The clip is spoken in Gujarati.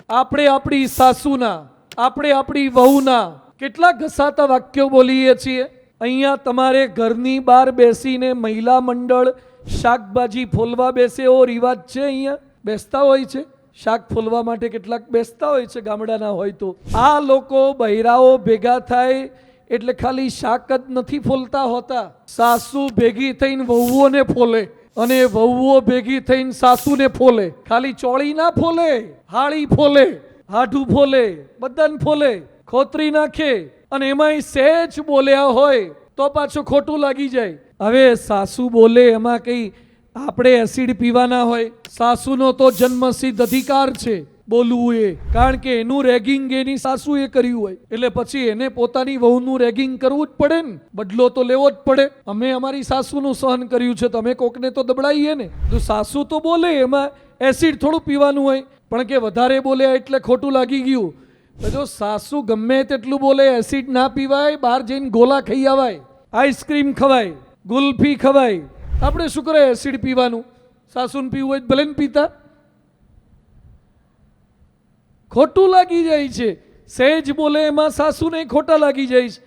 આપણે આપણી સાસુના, આપણે આપણી વહુના કેટલા ઘસાતા વાક્યો બોલીએ છીએ. અહીંયા તમારે ઘરની બહાર બેસીને મહિલા મંડળ શાકભાજી ફોલવા બેસે એવો રિવાજ છે. અહીંયા બેસતા હોય છે, શાક ફોલવા માટે કેટલાક બેસતા હોય છે, ગામડાના હોય તો. આ લોકો બૈરાઓ ભેગા થાય એટલે ખાલી શાક જ નથી ફોલતા હોતા, સાસુ ભેગી થઈને વહુઓને ફોલે અને વહુઓ ભેગી થઈને સાસુને ફોલે. ખાલી ચોળી ના ફોલે, હાળી ફોલે, હાઢું ફોલે, બદન ફોલે, ખોતરી નાખે અને એમાંય સહેજ બોલ્યા હોય તો પાછું ખોટું લાગી જાય. હવે સાસુ બોલે એમાં કઈ આપણે એસિડ પીવાના હોય? સાસુનો તો જન્મસિદ્ધ અધિકાર છે બોલવું એ, કારણ કે એનું રેગિંગ એની સાસુએ કર્યું હોય એટલે પછી એને પોતાની વહુનું રેગિંગ કરવું જ પડે ને, બદલો તો લેવો જ પડે. અમે અમારી સાસુનું સહન કર્યું છે, તમે કોકને તો દબડાઈએ ને. તો સાસુ તો બોલે એમાં એસિડ થોડું પીવાનું હોય, પણ કે વધારે બોલે એટલે ખોટું લાગી ગયું. જો સાસુ ગમે તેટલું બોલે એસિડ ના પીવાય, બહાર જઈને ગોલા ખાઈ આવાય, આઈસ્ક્રીમ ખવાય, ગુલ્ફી ખવાય. આપણે શું કરે એસિડ પીવાનું? સાસુને પીવું હોય ભલે ને પીતા, ખોટું લાગી જાય છે. સહેજ બોલે એમાં સાસુને ખોટા લાગી જાય છે.